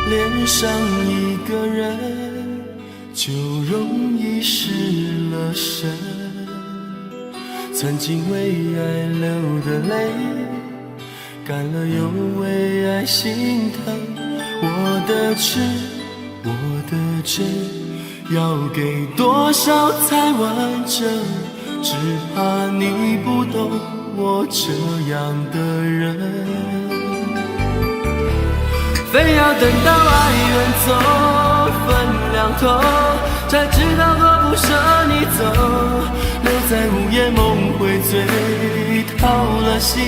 恋上一个人，就容易失了神。曾经为爱流的泪，干了又为爱心疼。我的痴，我的真，要给多少才完整？只怕你不懂我这样的人，非要等到爱远走分两头，才知道多不舍你走。留在午夜梦回醉，掏了心，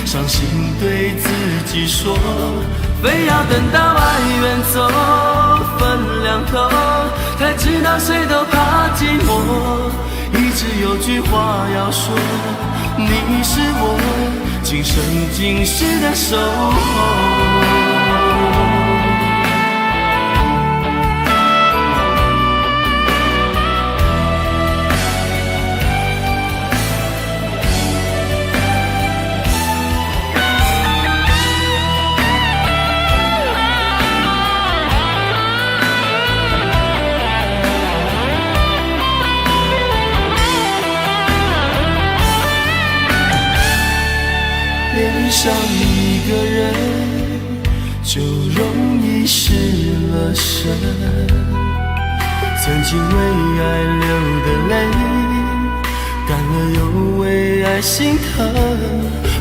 伤心对自己说，非要等到爱远走分两头，才知道谁都怕寂寞。一直有句话要说，你是我今生今世的守候。恋上一个人，就容易失了神。曾经为爱流的泪，干了又为爱心疼。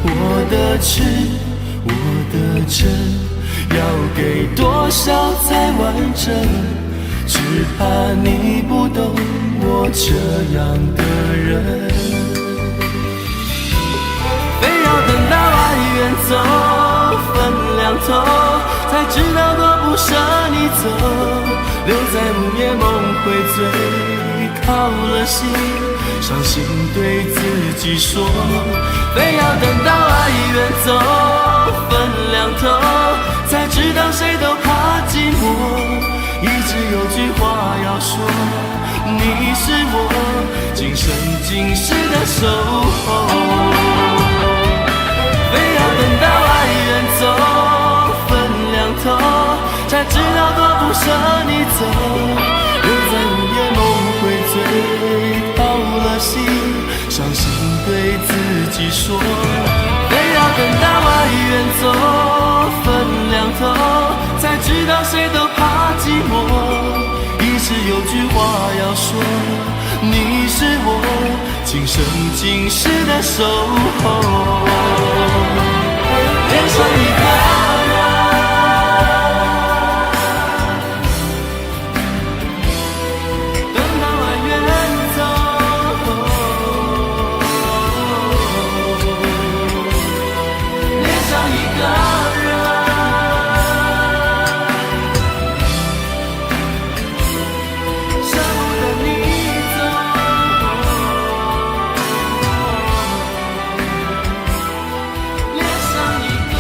我的痴，我的真，要给多少才完整？只怕你不懂我这样的人。等到爱远走分两头，才知道多不舍你走。留在午夜梦回醉，靠了心，伤心对自己说，非要等到爱远走分两头，才知道谁都怕寂寞。一直有句话要说，你是我今生今世的守候。非要等到爱远走分两头，才知道多不舍你走。留在午夜梦回醉，掏了心，伤心对自己说，非要等到爱远走分两头，才知道谁都怕寂寞。一直有句话要说，你是我今生今世的守候。恋上一个人，等到爱远走。恋上一个人，舍不得你走。恋上一个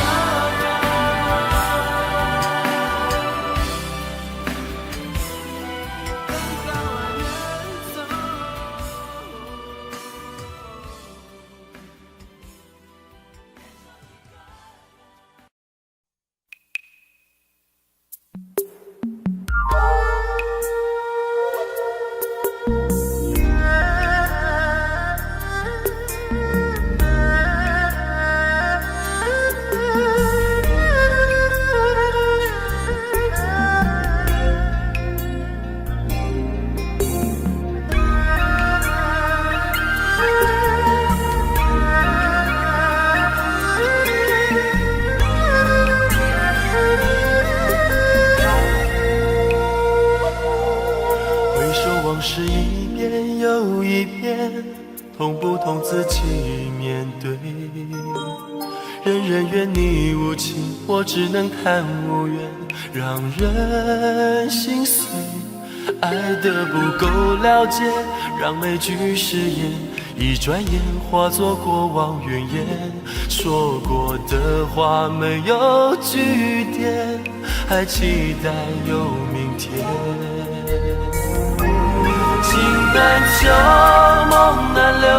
往事一遍又一遍，痛不痛自己面对。人人怨你无情，我只能看无缘，让人心碎。爱得不够了解，让每句誓言一转眼化作过往云烟。说过的话没有句点，还期待有明天。情难求，梦难留，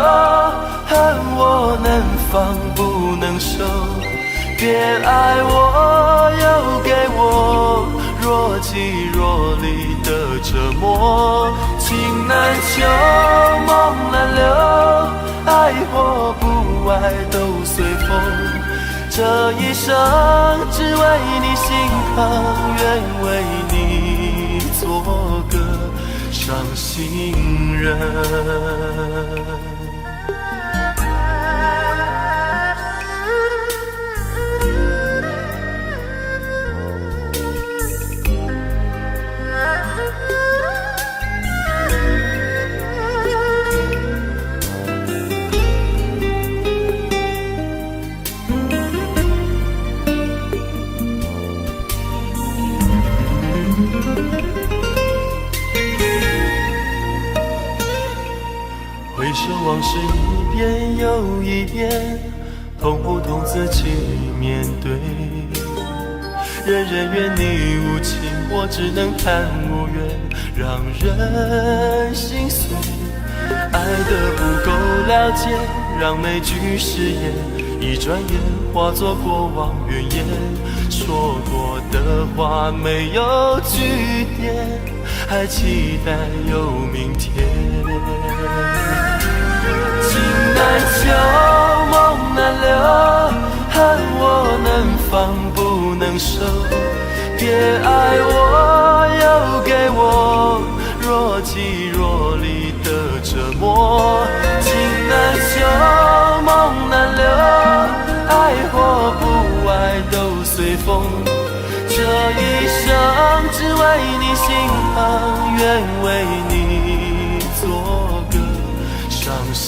恨我能放不能收。别爱我，又给我若即若离的折磨。情难求，梦难留，爱或不爱都随风。这一生只为你心疼，愿为你做个伤心人。回首往事一遍又一遍，痛不痛自己面对。人人怨你无情，我只能叹无缘，让人心碎。爱得不够了解，让每句誓言一转眼化作过往云烟。说过的话没有句点，还期待有明天。情难求，梦难留，恨我能放不能收。别爱我，又给我若即若离的折磨。情难求，梦难留，爱或不爱都随风。这一生只为你心疼，愿为你做个伤心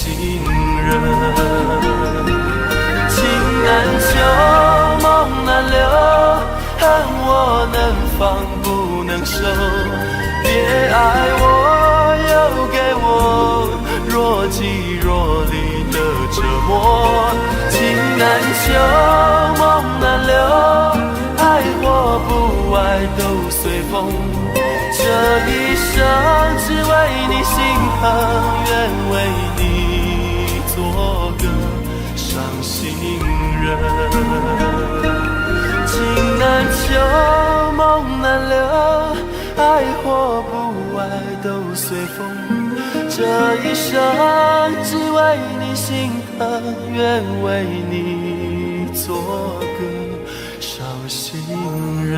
人。情难求，梦难留，恨我能放不能收。别爱我，又给我若即若离的折磨。情难求，梦难留，爱或不爱都随风。这一生只为你心疼，愿为你做个伤心人。情难求，梦难留，爱或不爱都随风。这一生只为你心疼，愿为你做个伤心人。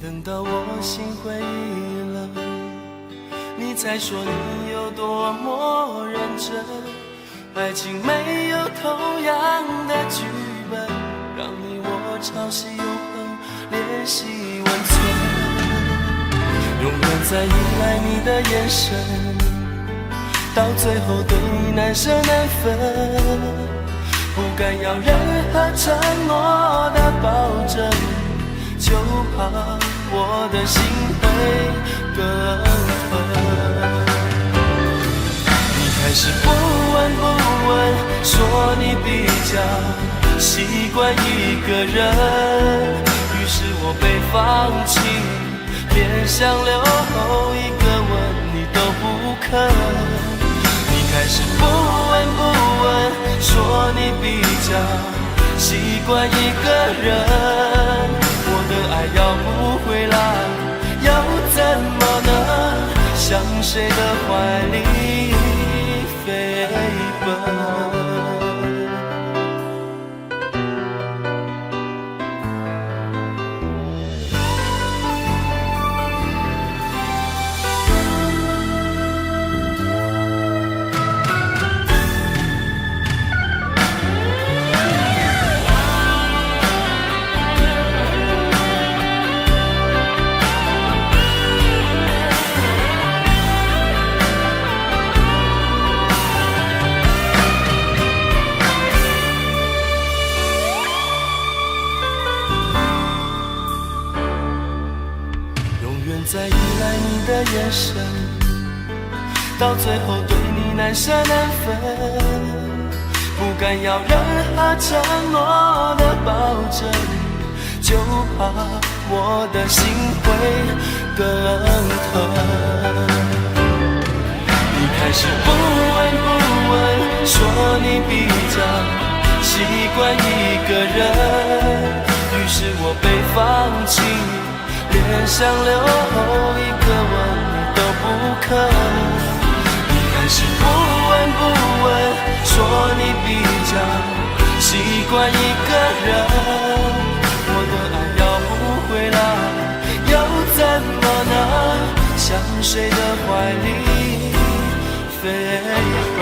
等到我心灰意冷，你才说你有多么认真。爱情没有同样的剧本，让你我朝夕永恒，联系温存。永远在依赖你的眼神，到最后对你难舍难分。不敢要任何承诺的保证，就怕我的心会更疼。你开始不闻不问，说你比较习惯一个人，于是我被放弃，连想留一个吻你都不肯。你开始不闻不问，说你比较习惯一个人，我的爱要不回来，又怎么能向谁的怀里飞奔？的眼神，到最后对你难舍难分，不敢要任何承诺的保证，就怕我的心会更疼。你开始不闻不问，说你比较习惯一个人，于是我被放弃，连想留一个吻你都不肯。你开始不闻不问，说你比较习惯一个人，我的爱要不回来，又怎么能向谁的怀里飞奔？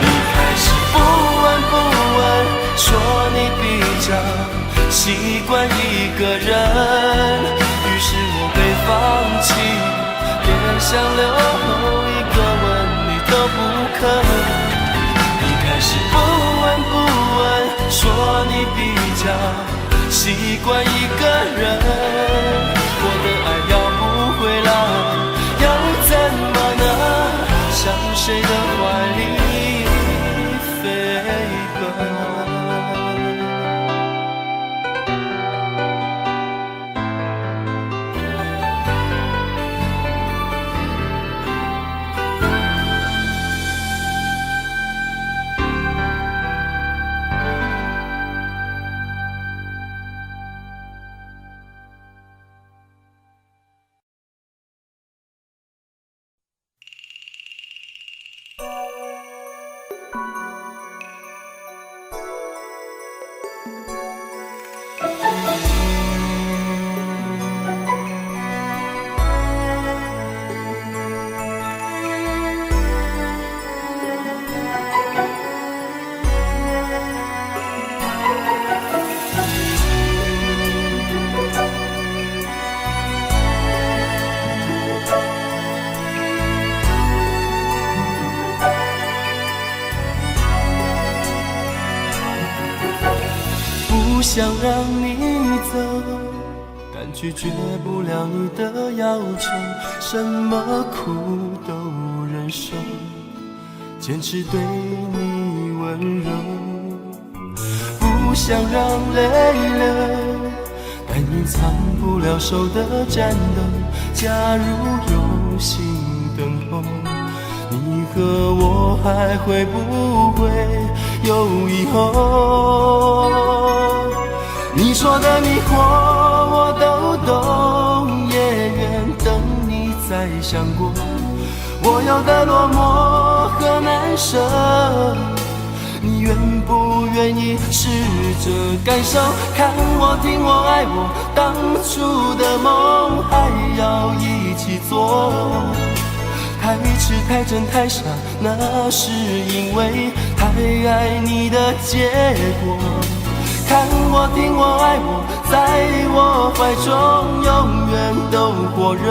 你开始不闻不问，说你比较习惯一个人，于是我被放弃，连想留一个吻你都不肯。你开始不闻不问，说你比较习惯一个人，我的爱要不回来，又怎么能向谁的怀里飞奔？不想让你走，但拒绝不了你的要求，什么苦都忍受，坚持对你温柔。不想让泪流，但隐藏不了手的颤抖。假如有心等候，你和我还会不会有以后？你说的迷惑我都懂，也愿等你再想过。我有的落寞和难舍，你愿不愿意试着感受？看我听我爱我，当初的梦还要一起做。太痴太真太傻，那是因为太爱你的结果。看我听我爱我，在我怀中永远都火热。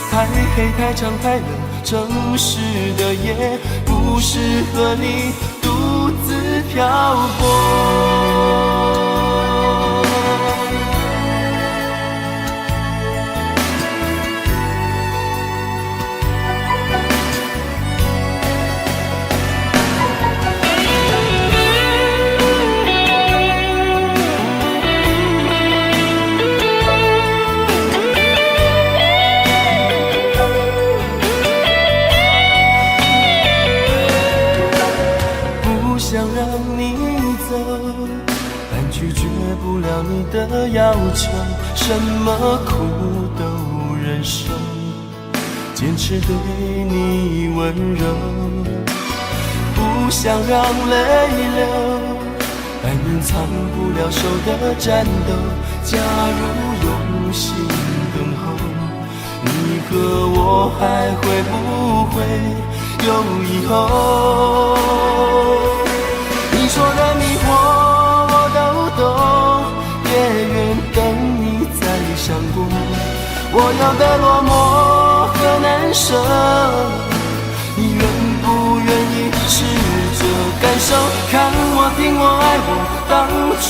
太黑太长太冷，城市的夜不适合你独自漂泊。不了你的要求，什么苦都忍受，坚持对你温柔。不想让泪流，但隐藏不了手的颤抖。假如用心等候，你和我还会不会有以后？你说的迷惑也愿等你再想过。我有的落寞和难舍，你愿不愿意试着感受？看我听我爱我，当初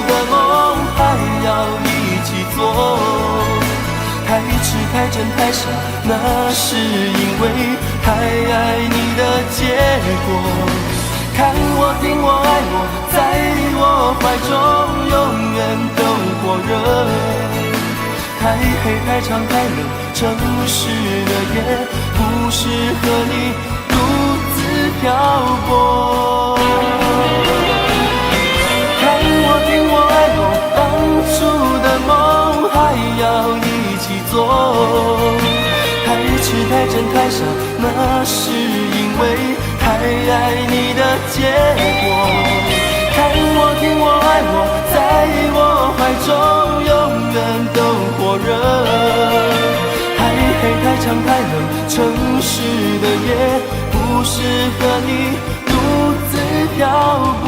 的梦还要一起做。真太少，那是因为太爱你的结果。看我，听我，爱我，在我怀中永远都火热。太黑，太长，太冷，城市的夜不适合你独自漂泊。看我，听我，爱我，当初的梦还要一起做。太迟，太真，太傻，那是因为太爱你的结果。看我，听我，爱我，在我怀中永远都火热。太黑，太长，太冷，城市的夜不适合你独自漂泊。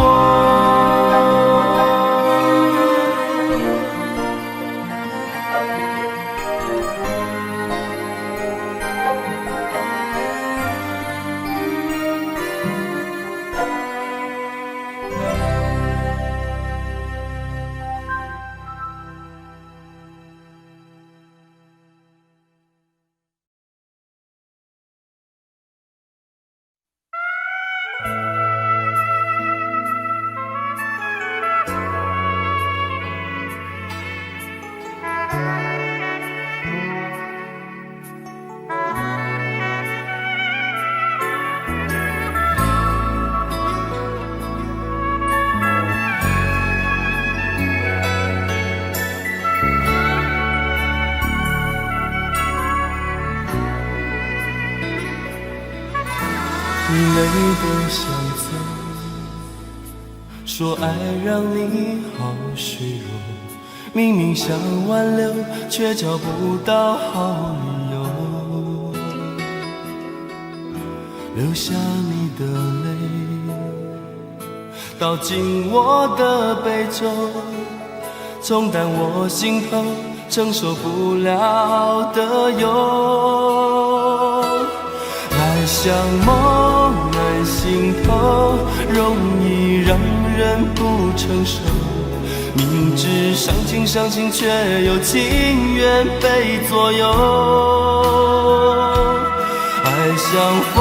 累得想走，说爱让你好虚弱，明明想挽留，却找不到好理由。流下你的泪，倒进我的杯中，冲淡我心头承受不了的忧。爱像梦难醒透，容易让人不承受，明知伤情伤情，却又情愿被左右。爱像风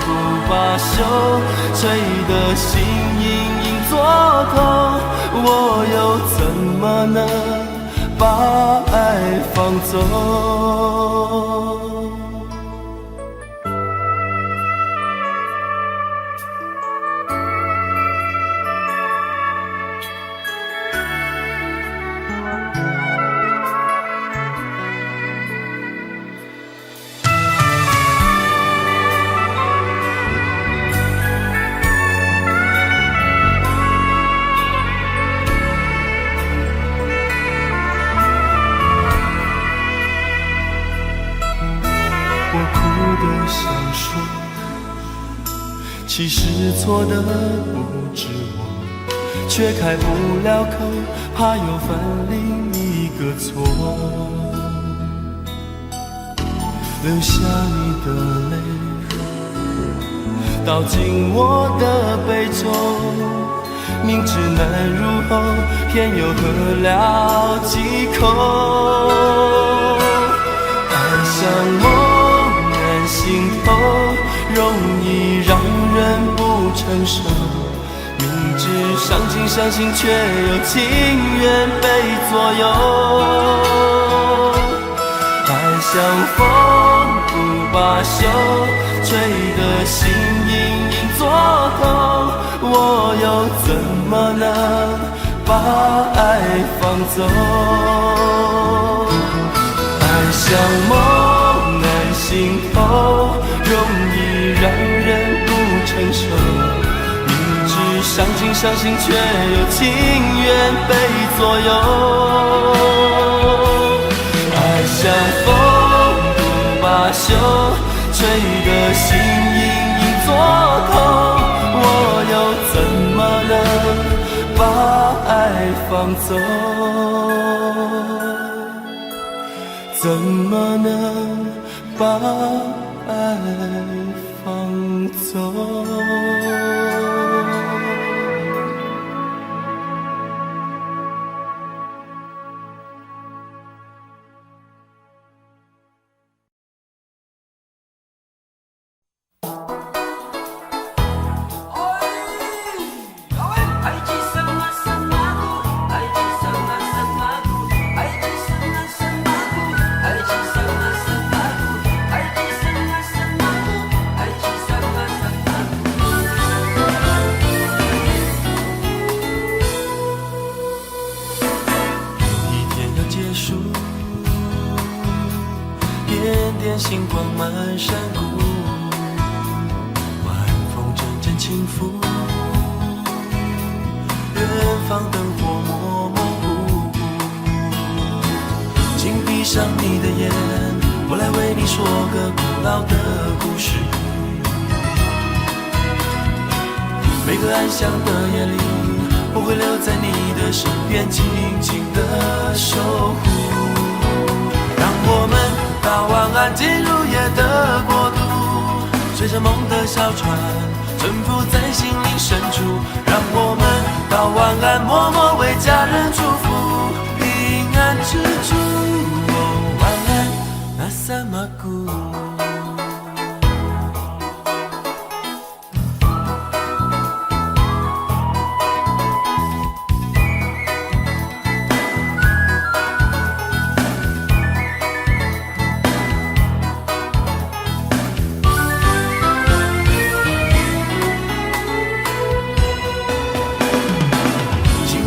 不罢休，吹得心隐隐作痛，我又怎么能把爱放纵？其实错的不止我，却开不了口，怕又犯另一个错。流下你的泪，倒进我的杯中，明知难入喉，偏又喝了几口。爱像梦难醒透，容易让人不承受，明知伤情伤心，却又情愿被左右。爱像风不罢休，吹得心隐隐作痛，我又怎么能把爱放纵？爱像梦难醒透，容易让人不承受，明知伤情伤心，却又情愿被左右。爱像风不罢休，吹得心隐隐作痛，我又怎么能把爱放纵？怎么能把爱放纵？漫山谷，晚风阵阵轻拂，远方灯火模模糊糊。请闭上你的眼，我来为你说个古老的故事。每个安详的夜里，我会留在你的身边，静静的守护。让我们到晚安进入夜的国度，随着梦的小船沉浮在心灵深处。让我们到晚安，默默为家人祝福，平安之主。晚安，那萨玛古。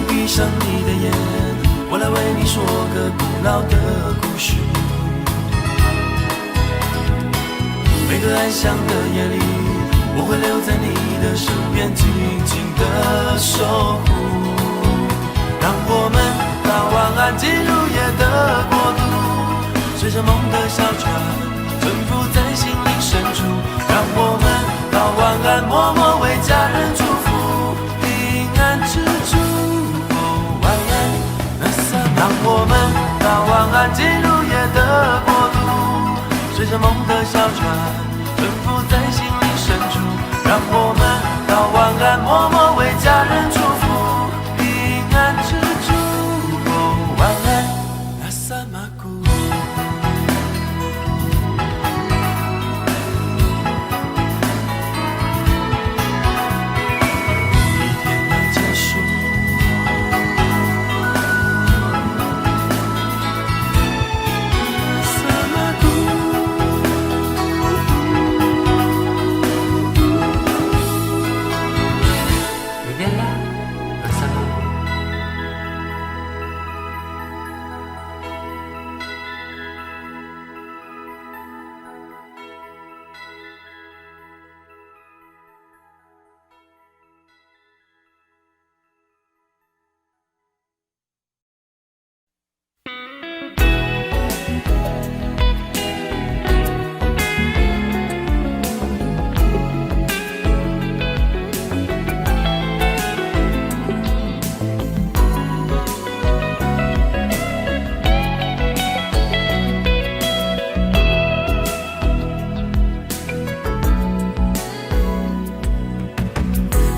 闭上你的眼，我来为你说个古老的故事。每个安详的夜里，我会留在你的身边，静静的守护。让我们到晚安进入夜的国度，随着梦的小船沉浮在心灵深处。让我们到晚安，默默为家人祝福，平安之主。让我们到晚安进入夜的国度，随着梦的小船沉浮在心灵深处。让我们到晚安，默默为家人祝福，平安之主。晚安，那萨玛古。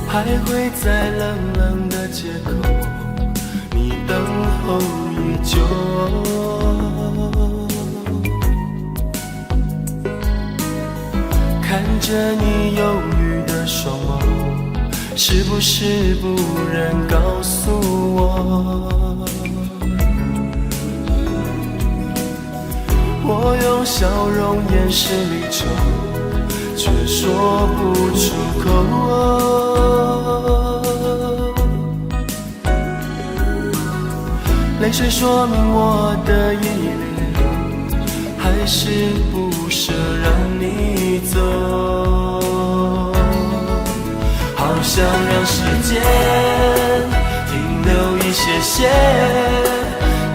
徘徊在冷冷的街口，你等候已久。看着你忧郁的双眸，是不是不忍告诉我？我用笑容掩饰离愁，却说不出口。泪水说明我的依恋，还是不舍让你走。好想让时间停留一些些，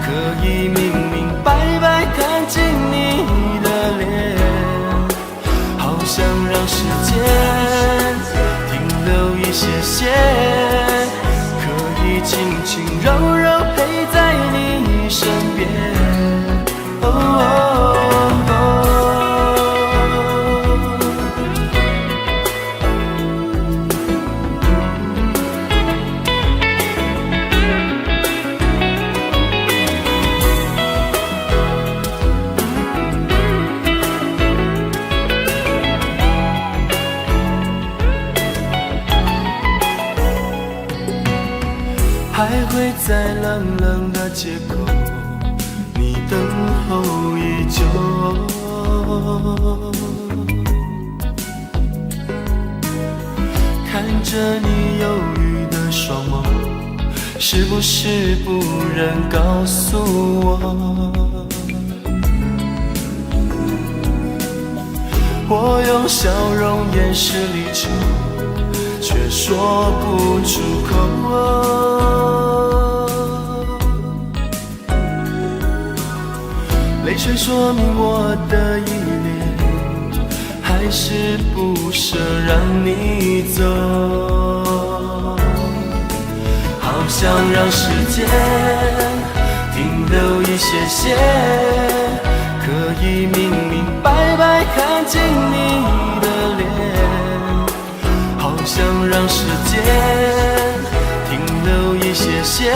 可以明明白白看清你的脸。好想让时间停留一些些，可以轻轻柔柔陪在你身边。徘徊在冷冷的街口，你等候已久。看着你忧郁的双眸，是不是不忍告诉我？我用笑容掩饰离愁，却说不出口。泪水说明我的依恋，还是不舍让你走。好想让时间停留一些些，可以明明白白看见你的脸。好想让时间停留一些些，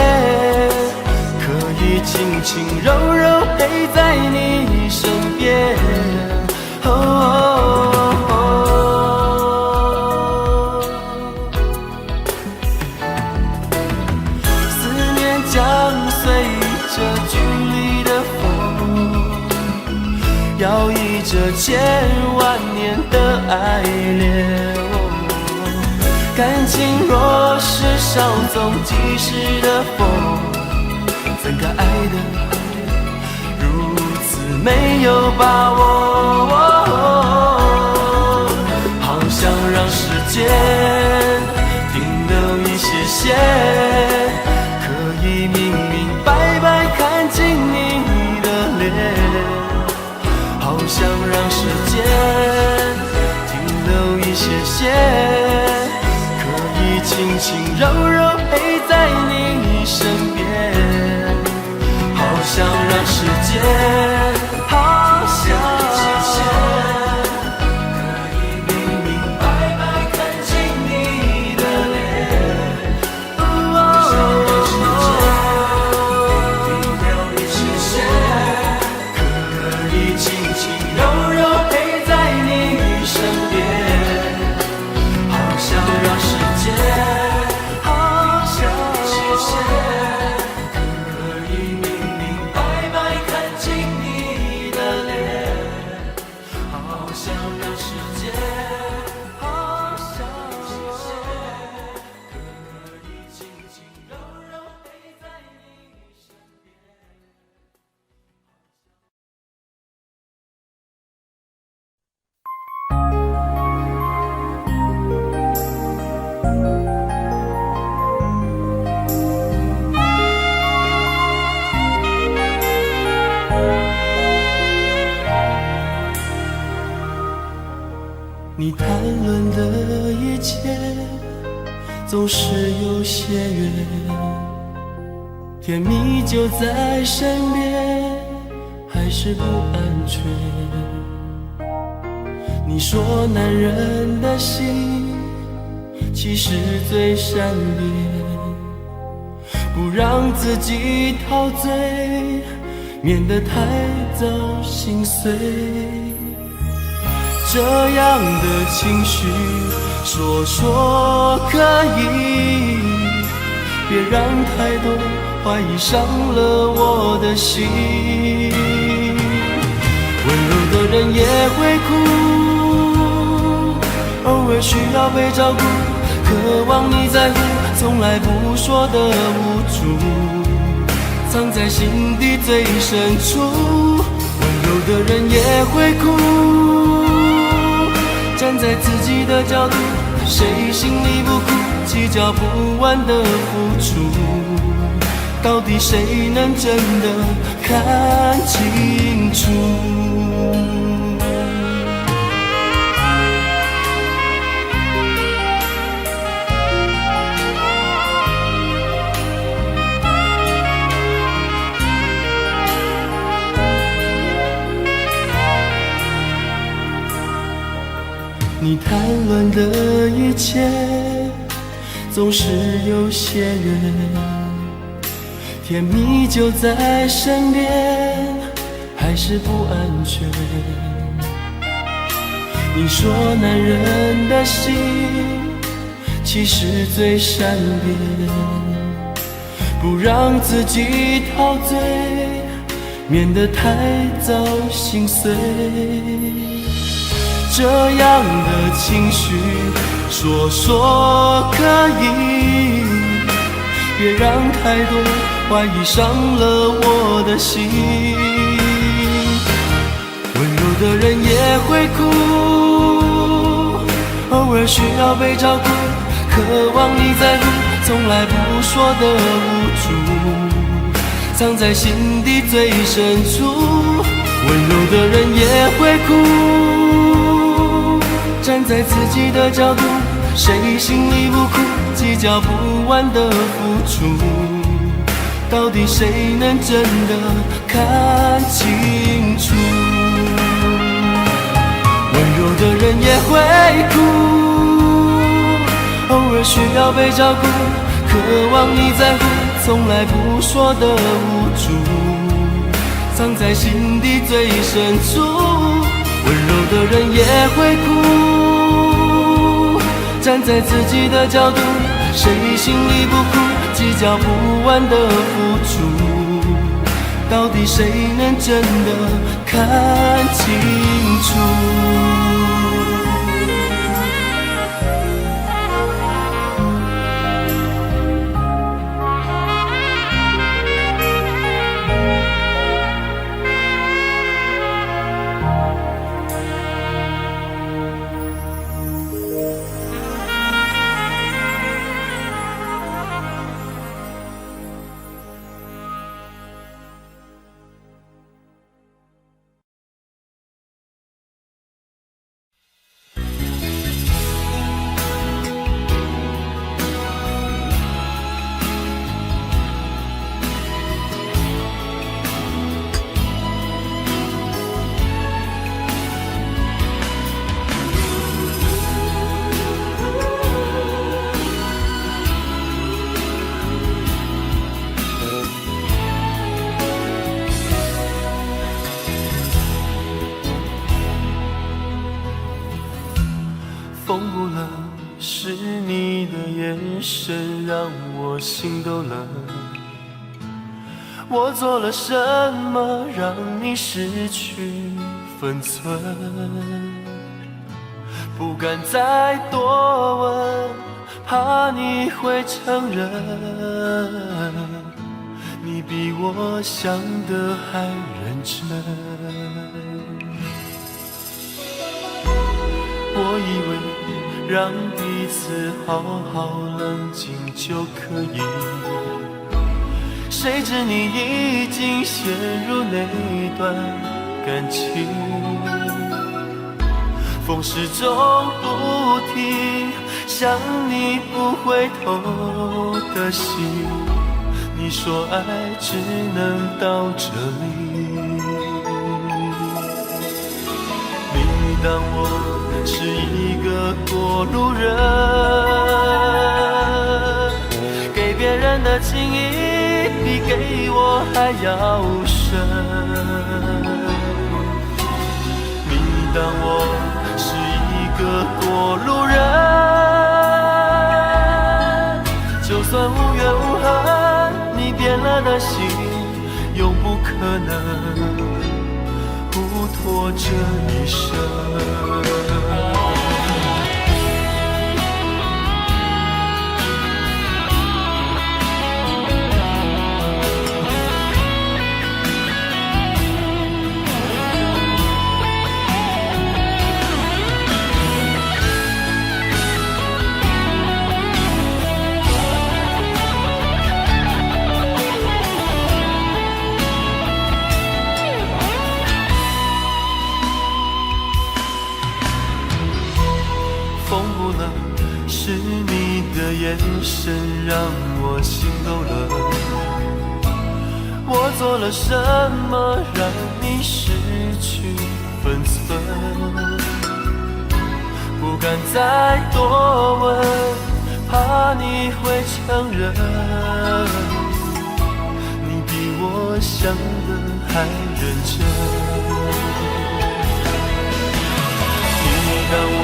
可以轻轻柔柔陪在你身边。思念将随着距离的风，摇曳着千万年的爱恋。感情若是稍纵即逝的风，怎该爱得如此没有把握。好想让时间停留一些些，可以明明白白看见你的脸。好想让时间停留一些些，可以轻轻柔柔陪在你身边。好想让时间，好想可以明明白白看见你的脸。好想让时间停留一些些，可以轻轻柔柔陪在你身边。好想让时间，好想可以明明白白看见你的脸。好想让时间，好想可以轻轻柔柔陪在你身边。你谈论的一切总是有些远，甜蜜就在身边，还是不安全。你说男人的心其实最善变，不让自己陶醉，免得太早心碎。这样的情绪说可以，别让太多怀疑伤了我的心。温柔的人也会哭，偶尔需要被照顾，渴望你在乎，从来不说的无助，藏在心底最深处。温柔的人也会哭，站在自己的角度，谁心里不苦，计较不完的付出，到底谁能真的看清楚？你谈论的一切总是有些远，甜蜜就在身边，还是不安全。你说男人的心其实最善变，不让自己陶醉，免得太早心碎。这样的情绪说可以，别让太多怀疑伤了我的心。温柔的人也会哭，偶尔需要被照顾，渴望你在乎，从来不说的无助，藏在心底最深处。温柔的人也会哭，站在自己的角度，谁心里不苦，计较不完的付出，到底谁能真的看清楚？温柔的人也会哭，偶尔需要被照顾，渴望你在乎，从来不说的无助，藏在心底最深处。温柔的人也会哭，站在自己的角度，谁心里不苦，计较不完的付出，到底谁能真的看清楚？疯不了，是你的眼神让我心动了。我做了什么让你失去分寸？不敢再多问，怕你会承认，你比我想的还认真。我以为让彼此好好冷静就可以，谁知你已经陷入那段感情，风始终不停，想你不回头的心，你说爱只能到这里。你当我是一个过路人，给别人的情谊比给我还要深。你当我是一个过路人，就算无怨无恨，你变了的心永不可能不拖这一生。是你的眼神让我心动了，我做了什么让你失去分寸？不敢再多问，怕你会承认，你比我想的还认真。你当我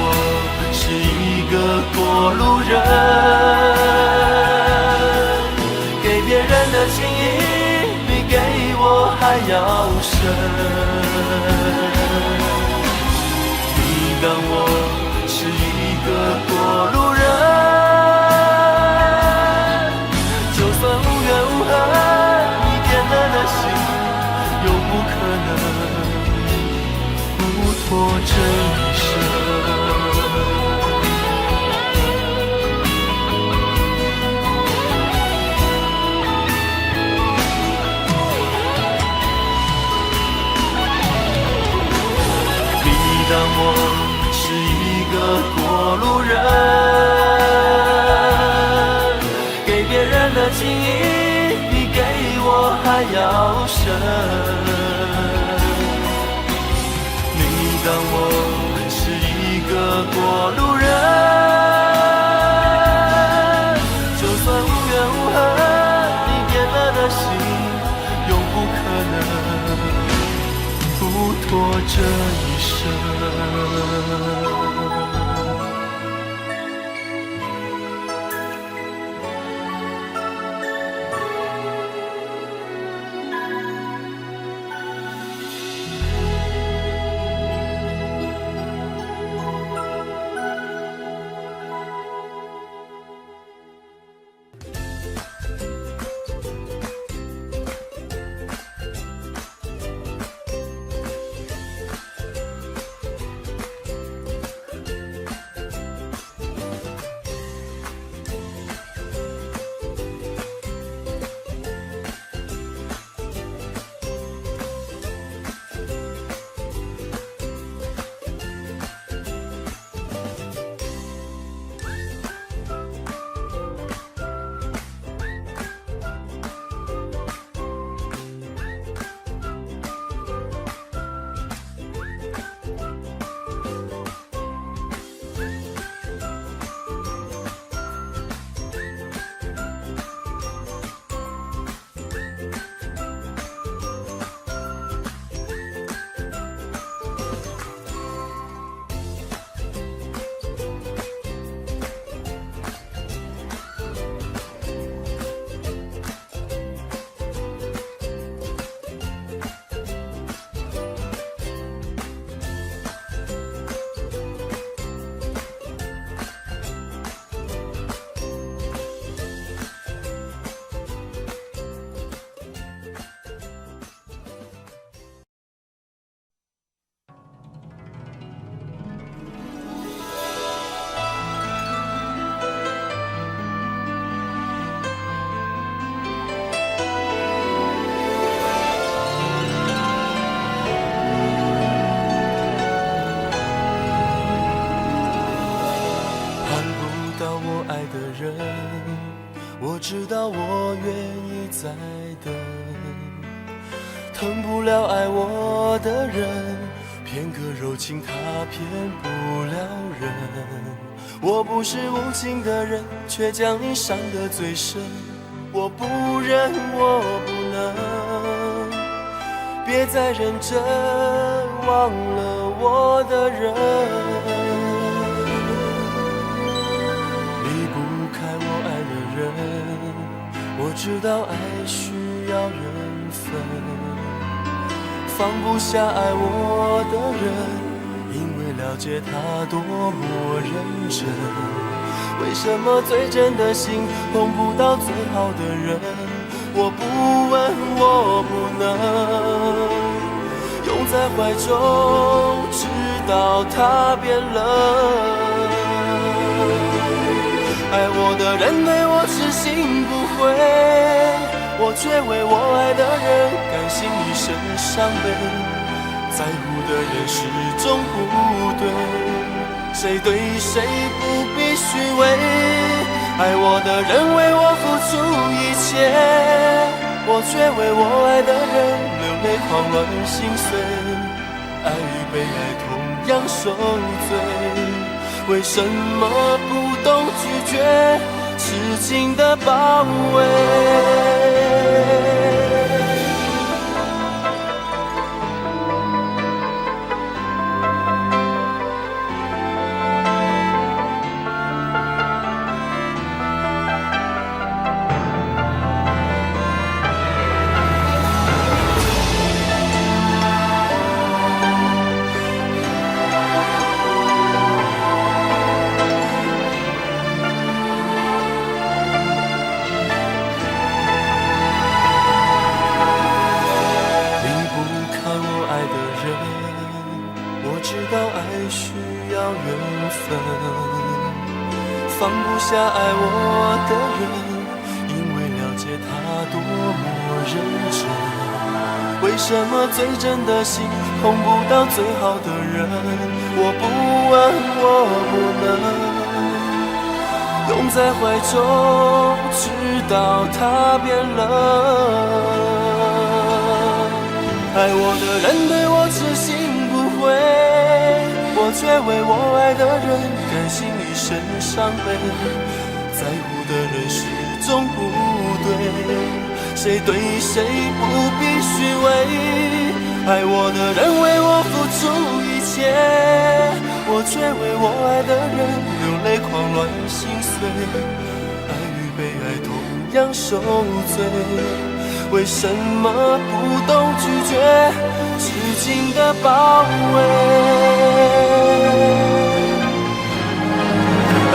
是一个过路人，给别人的情谊比给我还要深。你当我是一个过路人，就算无怨无恨，你变了的心，又不可能不给别人的情谊比给我还要深。你当我们是一个过路人，就算无怨无恨，你变了的心永不可能不托这一生。我知道我愿意再等，疼不了爱我的人，片刻柔情他骗不了人。我不是无情的人，却将你伤得最深。我不忍，我不能，别再认真忘了我的人。我知道爱需要缘分，放不下爱我的人，因为了解他多么认真。为什么最真的心碰不到最好的人？我不问，我不能拥在怀中，直到他变冷。爱我的人对我痴心不悔，我却为我爱的人甘心一生伤悲。在乎的人始终不对，谁对谁不必虚伪。爱我的人为我付出一切，我却为我爱的人流泪狂乱心碎。爱与被爱同样受罪，为什么不懂拒绝痴情的包围？放不下爱我的人，因为了解他多么认真。为什么最真的心碰不到最好的人？我不问，我不能拥在怀中，直到他变了。爱我的人对我痴心不悔，我却为我爱的人甘心一生伤悲。在乎的人始终不对，谁对谁不必虚伪。爱我的人为我付出一切，我却为我爱的人流泪狂乱心碎。爱与被爱同样受罪，为什么不懂拒绝痴情的包围？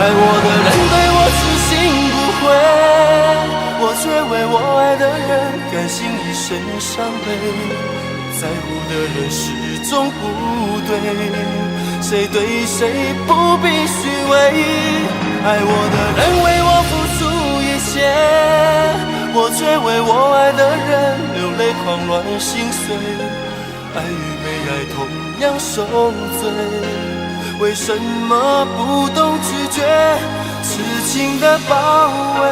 爱我的人对我痴心不悔，我却为我爱的人甘心一生伤悲。在乎的人始终不对，谁对谁不必虚伪。爱我的人为我付出一切，我却为我爱的人流泪狂乱心碎。爱与被爱同样受罪，为什么不懂拒绝痴情的包围？